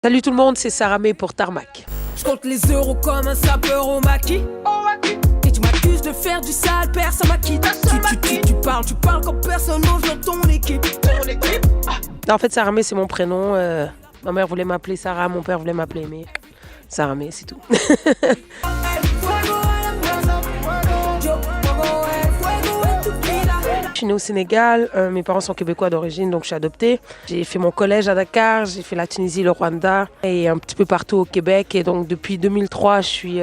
Salut tout le monde, c'est Sarah May pour Tarmac. Je compte les euros comme un sapeur au maquis. Et tu m'accuses de faire du sale, personne m'a quitté. Tu parles comme personne n'ose dans ton équipe. En fait, Sarah May, c'est mon prénom. Ma mère voulait m'appeler Sarah, mon père voulait m'appeler May. Sarah May, c'est tout. Je suis née au Sénégal, mes parents sont québécois d'origine, donc je suis adoptée. J'ai fait mon collège à Dakar, j'ai fait la Tunisie, le Rwanda et un petit peu partout au Québec. Et donc depuis 2003, je suis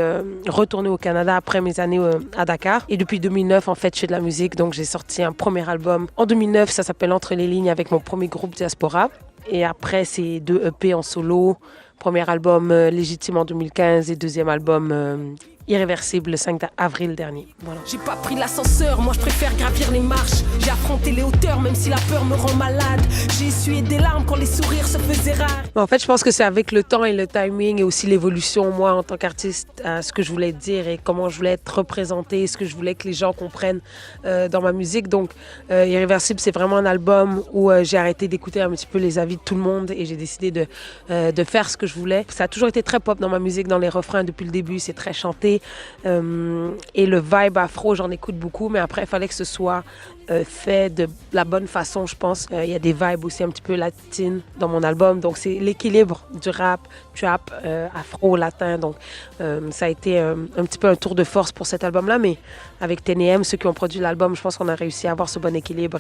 retournée au Canada après mes années à Dakar. Et depuis 2009, en fait, je fais de la musique, donc j'ai sorti un premier album. En 2009, ça s'appelle Entre les lignes avec mon premier groupe Diaspora. Et après, c'est 2 EP en solo. Premier album Légitime en 2015 et deuxième album Irréversible le 5 avril dernier. Voilà. J'ai pas pris l'ascenseur, moi je préfère gravir les marches. J'ai affronté les hauteurs même si la peur me rend malade. J'ai essuyé des larmes quand les sourires se faisaient rares. En fait, je pense que c'est avec le temps et le timing et aussi l'évolution, moi en tant qu'artiste, ce que je voulais dire et comment je voulais être représentée, ce que je voulais que les gens comprennent dans ma musique. Donc Irréversible, c'est vraiment un album où j'ai arrêté d'écouter un petit peu les avis de tout le monde et j'ai décidé de faire ce que je voulais. Ça a toujours été très pop dans ma musique, dans les refrains depuis le début, c'est très chanté. Et le vibe afro, j'en écoute beaucoup, mais après, il fallait que ce soit fait de la bonne façon, je pense. Il y a des vibes aussi un petit peu latines dans mon album, donc c'est l'équilibre du rap, trap, afro, latin. Donc ça a été un petit peu un tour de force pour cet album-là, mais avec TNM, ceux qui ont produit l'album, je pense qu'on a réussi à avoir ce bon équilibre.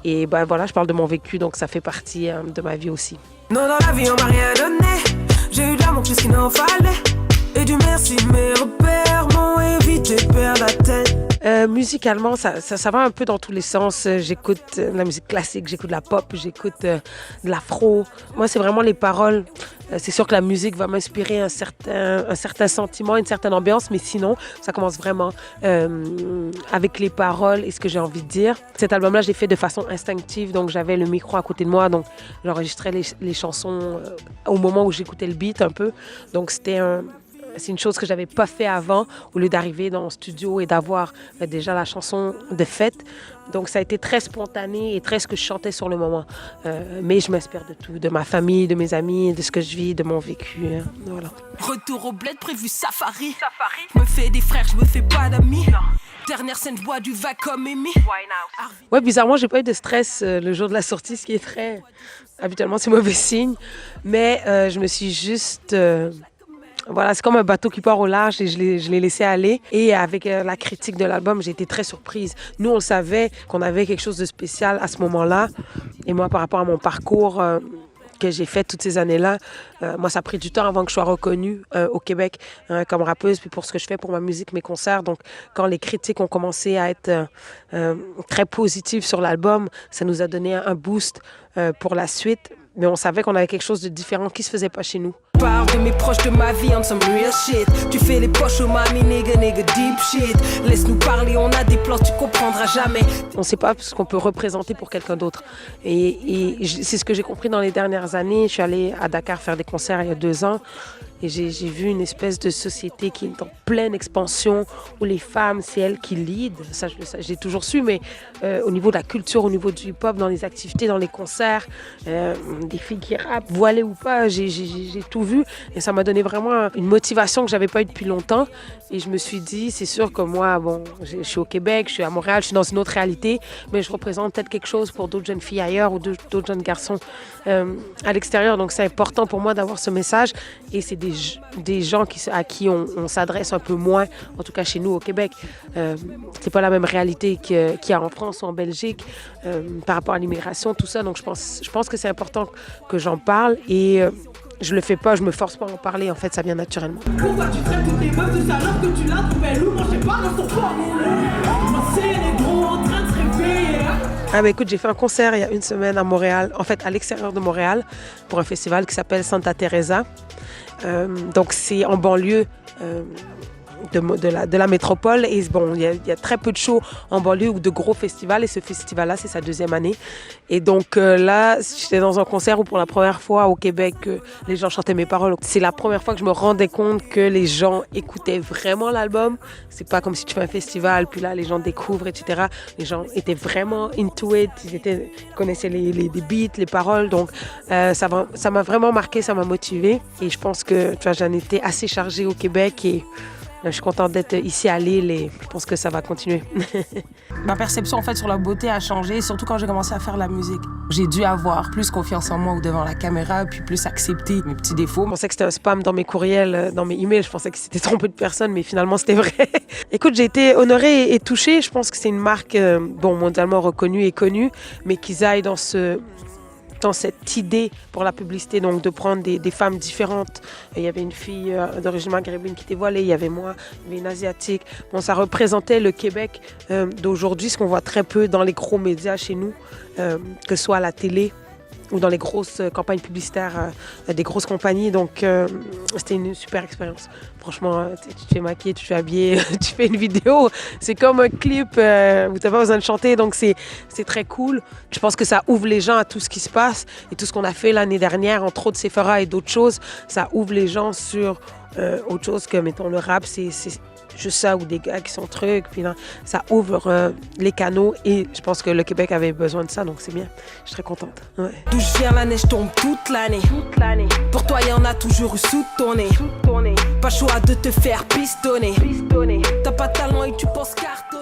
Et ben, voilà, je parle de mon vécu, donc ça fait partie de ma vie aussi. Non, dans la vie, on m'a rien donné. J'ai eu de l'amour plus qu'il n'en fallait. Et du merci, mes repères m'ont évité de perdre la tête. Musicalement, ça va un peu dans tous les sens. J'écoute la musique classique, j'écoute la pop, j'écoute de l'afro. Moi, c'est vraiment les paroles. C'est sûr que la musique va m'inspirer un certain sentiment, une certaine ambiance, mais sinon, ça commence vraiment avec les paroles et ce que j'ai envie de dire. Cet album-là, je l'ai fait de façon instinctive, donc j'avais le micro à côté de moi, donc j'enregistrais les chansons au moment où j'écoutais le beat un peu. Donc c'est une chose que j'avais pas fait avant, au lieu d'arriver dans le studio et d'avoir déjà la chanson de fête. Donc ça a été très spontané et très ce que je chantais sur le moment. Mais je m'inspire de tout, de ma famille, de mes amis, de ce que je vis, de mon vécu. Voilà. Retour au bled, prévu safari. Je me fais des frères, je me fais pas d'amis. Dernière scène, je bois du vin comme Amy. Ouais, bizarrement, j'ai pas eu de stress le jour de la sortie, ce qui est très... Habituellement, c'est mauvais signe. Mais je me suis juste... Voilà, c'est comme un bateau qui part au large et je l'ai laissé aller. Et avec la critique de l'album, j'ai été très surprise. Nous, on savait qu'on avait quelque chose de spécial à ce moment-là. Et moi, par rapport à mon parcours que j'ai fait toutes ces années-là, moi, ça a pris du temps avant que je sois reconnue au Québec comme rappeuse, puis pour ce que je fais pour ma musique, mes concerts. Donc, quand les critiques ont commencé à être très positives sur l'album, ça nous a donné un boost pour la suite. Mais on savait qu'on avait quelque chose de différent qui se faisait pas chez nous. Parle de mes proches, de ma vie, on some real shit. Tu fais les poches au mami, nigga, deep shit. Laisse-nous parler, on a des plans, tu comprendras jamais. On ne sait pas ce qu'on peut représenter pour quelqu'un d'autre. Et c'est ce que j'ai compris dans les dernières années. Je suis allée à Dakar faire des concerts il y a 2 ans. Et j'ai vu une espèce de société qui est en pleine expansion, où les femmes, c'est elles qui lead. Ça, j'ai toujours su, mais au niveau de la culture, au niveau du hip-hop, dans les activités, dans les concerts, des filles qui rappent, voilées ou pas, j'ai tout vu. Et ça m'a donné vraiment une motivation que je n'avais pas eue depuis longtemps. Et je me suis dit, c'est sûr que moi, bon, je suis au Québec, je suis à Montréal, je suis dans une autre réalité, mais je représente peut-être quelque chose pour d'autres jeunes filles ailleurs ou d'autres jeunes garçons à l'extérieur. Donc c'est important pour moi d'avoir ce message. Et c'est des gens à qui on s'adresse un peu moins, en tout cas chez nous au Québec. C'est pas la même réalité qu'il y a en France ou en Belgique par rapport à l'immigration, tout ça. Donc je pense que c'est important que j'en parle et je le fais pas, je me force pas à en parler. En fait, ça vient naturellement. Pourquoi tu traites toutes les meufs de salope que tu l'as trouvé loup? Moi je sais pas, dans son corps. Moi c'est les gros en train de se réveiller. Ah bah écoute, j'ai fait un concert il y a 1 semaine à Montréal, en fait à l'extérieur de Montréal, pour un festival qui s'appelle Santa Teresa. Donc c'est en banlieue de la métropole. Et bon, il y a très peu de shows en banlieue ou de gros festivals. Et ce festival-là, c'est sa 2e année. Et donc là, j'étais dans un concert où pour la première fois au Québec, les gens chantaient mes paroles. C'est la première fois que je me rendais compte que les gens écoutaient vraiment l'album. C'est pas comme si tu fais un festival, puis là, les gens découvrent, etc. Les gens étaient vraiment into it. Ils connaissaient les beats, les paroles. Donc, ça m'a vraiment marqué, ça m'a motivée. Et je pense que j'en étais assez chargée au Québec et je suis contente d'être ici à Lille et je pense que ça va continuer. Ma perception en fait sur la beauté a changé, surtout quand j'ai commencé à faire la musique. J'ai dû avoir plus confiance en moi ou devant la caméra, puis plus accepter mes petits défauts. Je pensais que c'était un spam dans mes courriels, dans mes emails. Je pensais que c'était trompé de personne, mais finalement c'était vrai. Écoute, j'ai été honorée et touchée. Je pense que c'est une marque mondialement reconnue et connue, mais qu'ils aillent dans cette idée pour la publicité, donc de prendre des femmes différentes. Il y avait une fille d'origine maghrébine qui était voilée, il y avait moi, il y avait une asiatique. Bon, ça représentait le Québec d'aujourd'hui, ce qu'on voit très peu dans les gros médias chez nous, que ce soit à la télé ou dans les grosses campagnes publicitaires des grosses compagnies. Donc, c'était une super expérience. Franchement, tu te fais maquiller, tu te fais habiller, tu fais une vidéo. C'est comme un clip où tu n'as pas besoin de chanter. Donc, c'est très cool. Je pense que ça ouvre les gens à tout ce qui se passe et tout ce qu'on a fait l'année dernière, entre autres Sephora et d'autres choses. Ça ouvre les gens sur autre chose que, mettons, le rap, c'est juste ça, ou des gars qui sont trucs, puis là, ça ouvre les canaux et je pense que le Québec avait besoin de ça, donc c'est bien. Je suis très contente. Ouais. D'où je viens, la neige tombe toute l'année. Pour toi, y en a toujours eu sous ton nez. Pas choix de te faire pistonner. T'as pas de talent et tu penses carter.